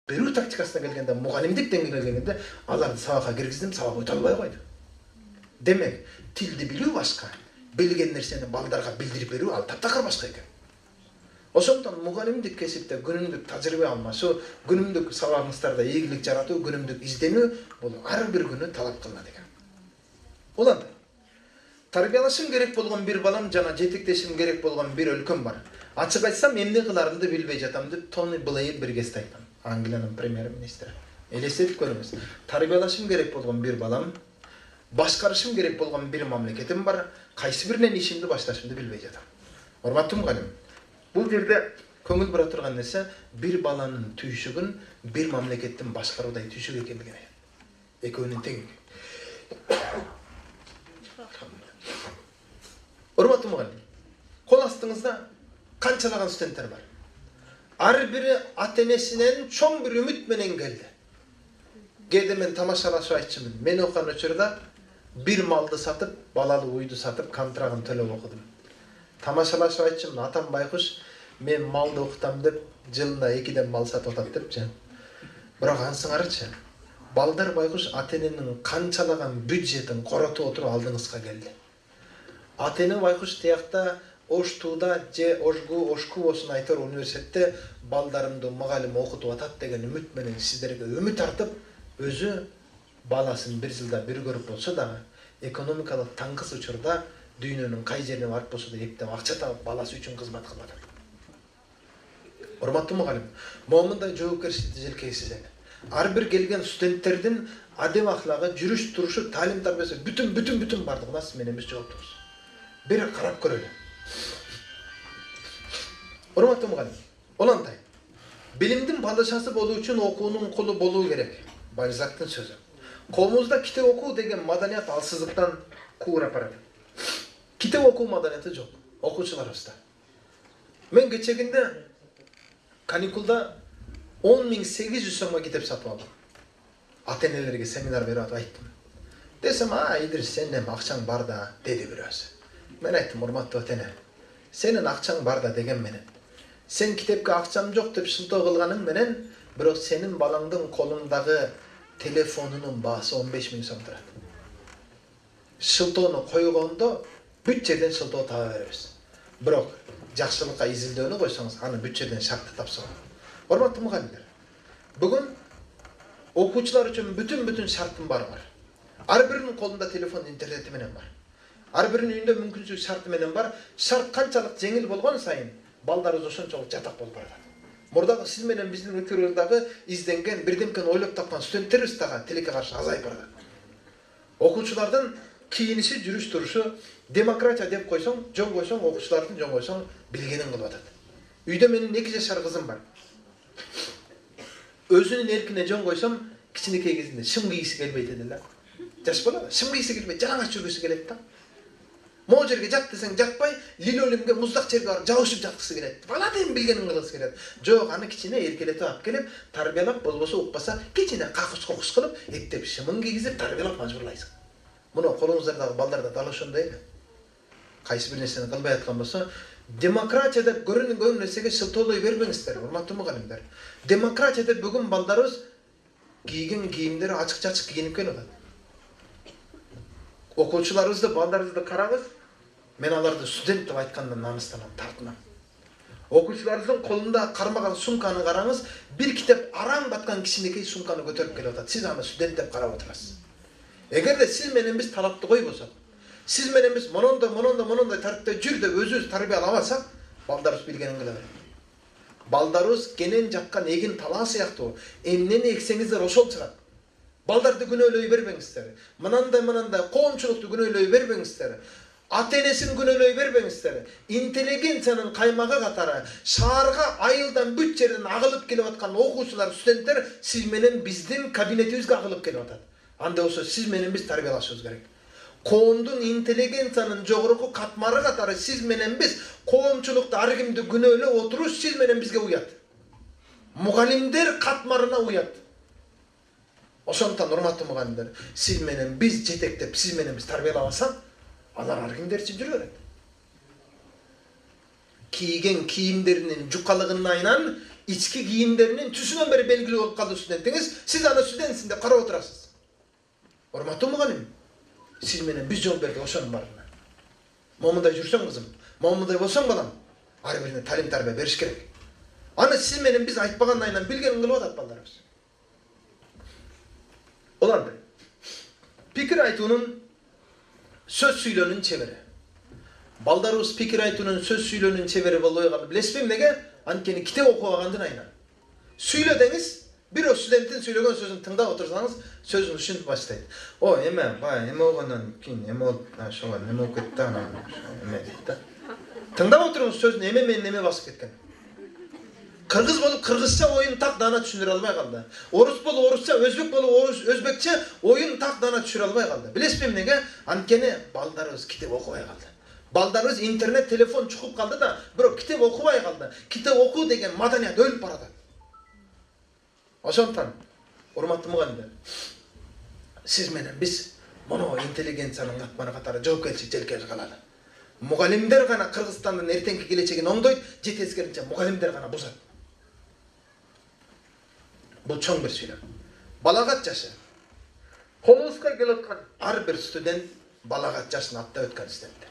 берүү тактикасына келгенде, мугалимдик деңгээлге келгенде аларды сабакка киргиздим, сабак өтө албай койду. Демек, тилди билүү башка, билген нерсени балдарга билдирип берүү ал таптакыр башка экен. Ошондон мугалимдик кесипте күнүмдүк тажрыйба алмашуу, күнүмдүк сабагыңыздарда ийгилик жаратуу, күнүмдүк изденүү бул ар бир күнү талап кылынат экен. Улан тарбиялашым керек болгон бир балам жана жетектешим керек болгон бир өлкөм бар. Ачык айтсам, эмне кыларымды билбей жатам деп Тони Блэйр бир кезде айткан. Англиянын премьер-министри. Элестетип көрүңүз. Тарбиялашым керек болгон бир балам, башкарышым керек болгон бир мамлекетим бар, кайсы биринен ишимди башташымды билбей жатам. Урматтуу мугалим, бул жерде көңүл бура турган нерсе бир баланын түйшүгүн бир мамлекеттин башкаруудай түйшүк экендиги. Экөөнүн тең. Урматтуу мугалим, кол астыңызда канчалаган студенттер бар. Ар бири ата-энесинен чоң бир үмүт менен келди. Кээде мен тамашалашып айтчымын. Мен окуган учурда бир малды сатып, балалы уйду сатып, контрагын төлөп окудум. Тамашалашып айтчымын, атам байкуш, мен малды окутам деп, жылына 2ден мал сатып атат депчи. Бирок ансыңарчы, балдар байкуш ата-эненин канчалаган бюджетин коротуп отуруп алдыңызга келди. Ата-эне байкуш тиякта Оштуда же Ошгу, Ошкубосун айтор университетте балдарымды мугалим окутуп атат деген үмүт менен сиздерге үмүт артып, өзү баласын бир жылда бир көрүп болсо дагы, экономикалык таңкыс учурда дүйнөнүн кай жерине барып болсо да эптеп акча табып баласы үчүн кызмат кылып атат. Урматтуу мугалим, момундай жоопкерчиликти желкейсиз эми. Ар бир келген студенттердин адеп аклагы, жүрүш турушу, таалим тарбиясы бүтүн бардыгына сиз менен биз жооптубуз. Бир карап көрөлү. Урматтуу мугалим, олондай. Билимдин падышасы болуу үчүн окуунун кулу болуу керек. Бальзактын сөзү. Колумузда китеп окуу деген маданият алсыздыктан куура барат. Китеп окуу маданияты жок окуучуларыбызда. Мен кечегинде каникулда 10.800 сомго китеп сатып алдым. Ата-энелерге семинар берип айттым. Десем, Идрис, сенин акчаң бар да, деди бирөөсү. Мен айттым, урматтуу ата-эне, сенин акчаң бар да деген менен, сен китепке акчам жок деп шылтоо кылганың менен, бирок сенин балаңдын колундагы телефонунун баасы 15.000 сом турат. Шылтоону койгондо бүт жерден шылтоо таба беребиз. Бирок жакшылыкка изилдөөнү койсоңуз, аны бүт жерден шартты тапса болот. Урматтуу мугалимдер, бүгүн окуучулар үчүн бүтүн шарттын баары бар. Ар биринин колунда телефон, интернети менен бар. Ар биринин үйүндө мүмкүнчүлүк шарты менен бар. Шарт канчалык жеңил болгон сайын балдарыбыз ошончолук жатак болуп барат. Мурдагы сиз менен биздин өлкөдөгү изденген, бирдемкени ойлоп тапкан студенттерибиз дагы тилекке каршы азайып барат. Окуучулардын кийиниши, жүрүш турушу, демократия деп койсоң, жөн койсоң, окуучулардын жөн койсоң, билгенин кылып атат. Үйдө менин 2 жашар кызым бар. Өзүнүн эркине жөн койсом, кичинекей кезинде шым кийгиси келбейт эле. Жаш бала, шым кийгиси келбейт, жалаңач жүргүсү келет да. Могу жерге жат десең жатпай, лилөлүмгө, муздак жерге барып жабышып жаткысы келет. Бала дейм билгенин кылгысы келет. Жок, аны кичине эркелетип алып келип, тарбиялап, болбосо укпаса, кичине какыш-кокуш кылып, эптеп шымын кийгизип, тарбиялап мажбурлайсың. Муну колуңуздардагы балдарда дал ошондой эле. Кайсы бир нерсени кылбай аткан болсо, демократия деп көрүнгөн нерсеге шылтоолой бербеңиздер, урматтуу мугалимдер. Демократия деп бүгүн балдарыбыз кийген кийимдери ачык-чачык кийинип келип атат. Окуучуларыбызды, балдарыбызды караңыз. Мен аларды студент деп айткандан намыстанам, тартынам. Окуучуларыбыздын колунда кармаган сумканы караңыз, бир китеп араң баткан кичинекей сумканы көтөрүп келип атат. Сиз аны студент деп карап отурасыз. Эгерде сиз менен биз талапты койбосок, сиз менен биз монондой тартипте жүр деп өзүбүз тарбияламасак, балдарыбыз билгенин кыла берет. Балдарыбыз кенен жаккан эгин талаа сыяктуу, эмнени эксеңиздер ошол чыгат. Балдарды күнөөлөй бербеңиздер. Мынандай коомчулукту күнөөлөй бербеңиздер. Ата-энесин күнөөлөй бербеңиздер. Интеллигенциянын каймагы катары шаарга айылдан бүт жерден агылып келип аткан окуучулар, студенттер сиз менен биздин кабинетибизге агылып келип атат. Анда болсо сиз менен биз тарбиялашыбыз керек. Коомдун интеллигенциянын жогорку катмары катары сиз менен биз коомчулукта ар кимди күнөөлөп отуруш сиз менен бизге уят. Мугалимдер катмарына уят. Ошондон урматтуу мугалимдер, сиз менен биз жетектеп, сиз менен биз тарбиялабасак, алар ар кимдерчи жүрө берет. Кийген кийимдеринин жукалыгынан içki kiyimlerinin tüsünden beri belgili olup kaldı studentiniz. Siz ana studentsin de karap oturasınız. Hormatly mugalim. Siz menen biz jol berdik oşonun barına. Momunda jursan kızım, momunda bolsan balam. Har birine talim tarbiya beriş kerek. Ana siz menen biz aytpagandaydan bilgeni kılıp atat ballarыбыз. Olanday. Pikir aytuunun söz süylönün çeviri. Baldarыбыз pikir aytuunun söz süylönün çeviri bolboy kalıp bilesizmi nege? Ankeni kitap okubagandın aynan. Süyle deniz, bir o studentin söylegen sözünü tыңdап otursanız sözünü düşünüp başlaydı. O eme oğandan keyin eme şoğa neme okuyup ketti ana eme deydi da. Tыңдап oturunuz sözünü eme basıp ketken. Kırgız bolup Kırgızça oyun tak dana düşündüre almay kaldı. Orus bolup Orusça, Özbek bolup Özbekçe oyun tak dana düşüre almay kaldı. Bilesizmi nege? Ankeni baldarыбыз kitap okubay kaldı. Baldarыбыз internet, telefon çıkıp kaldı da biro kitap okubay kaldı. Kitap oku degen madaniyat ölüp barады. Oşontan, hormatly mugallimler, siz menen biz mono intelligенцияның atmany katары жоопкерчилик желкеге калалы. Mugallimler gana Kırgızstan'dan ertenki geleceğini oңдойт, жетескеринче mugallimler gana buzat. Bu çoң bir söylem. Balagat yaşı. Kolosqa keletken har bir student balagat yaşını atta ötken studentler.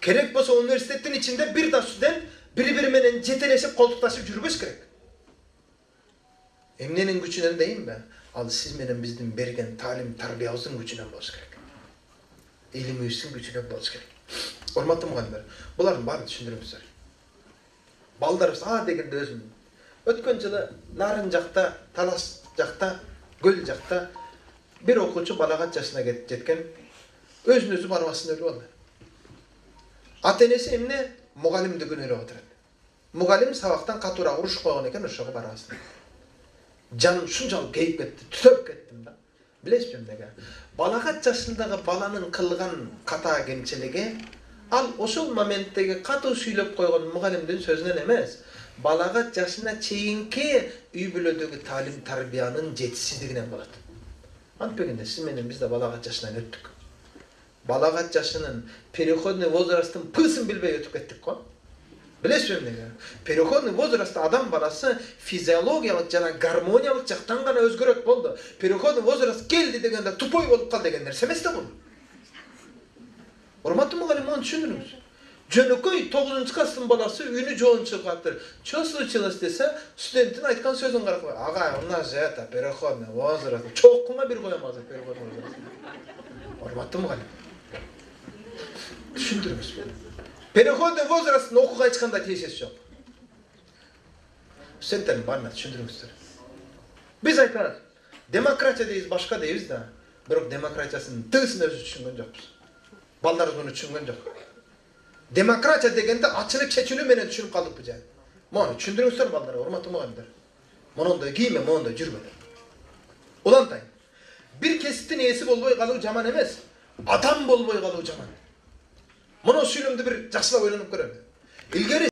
Kerek bolsa üniversitetin içinde bir da student biri menen jeteleşip koltuktaşıp жүрбөш керек. Emnenin gücünden deyim be. Al siz menen bizdin bergen talim tarbiyabızdın gücünden bolsa керек. Elimizin gücünden bolsa керек. Hormatly mugallimler, buların baарын düşündürüңүздөр. Baldarыбыз a degende özüm. Ötken жылы Nарын jakta, Talas jakta, Göl jakta bir okuwçu balagat yaşına jetken özünü özü barmasını ölüp aldı. Ata-enesi emne mugallimdigini öyle oturadi. Mugallim sabaktan katura uruş koygan eken uşağı barasın. Canım şuncalık keyip ketti, tütöp kettim da. Bilesizmi nege? Balagat yaşındagı balanın kılgan kata kemçiligi al oşol momenttegi katı süйлöp koygan mugallimdin sözünden emes. Balagat yaşına çeyinki üy bölödögü talim tarbiyanın жетишсиздигинен болот. Антпегенде siz menen biz de balagat yaşından öttük. Balagat yaşının переходный возрастын pısın bilbey ötüp kettik ko. Bilesizmi nege? Переходный возрастта adam balası fizyologiyalык jana гармониялык жактан gana özgөрөт boldu. Переходный возраст keldi degende tupoy bolup kal degen nerse emes da bu. Hormatly mugallim, onu düşündürüңүз. Jönököy 9. klassın balası ünü joğun çıkattır. Ço случилось dese studentin aytkan sözün qarap koy. Aga, у нас же это переходный возраст. Çoğkuna bir koyamaz переходный возраст. Hormatly mugallim. Düşündürüңүz. Переходный возрастын okuga açkanda tesesi yok. Studentlerin barına düşündürüңүzдөр. Biz aytабыз, demokratiya deyiz, başka deyiz da, birok demokratiyasının tığısını özü düşüngön jokpuz. Ballarыбыз bunu düşüngön jok. Demokratiya degende açılıp çeçilүү menen düşünüp kaldık bu jay. Monu düşündürüңүzдөр ballar, hormatly mugallimler. Mononda kiyme, mononda жүрбөдür. Ulantayın. Bir kesittin iyesi bolboy kalуу jaman emes. Adam bolboy kalуу jaman. Mono süйлөмдү bir жақсылап ойлонуп көрөм. İlgeri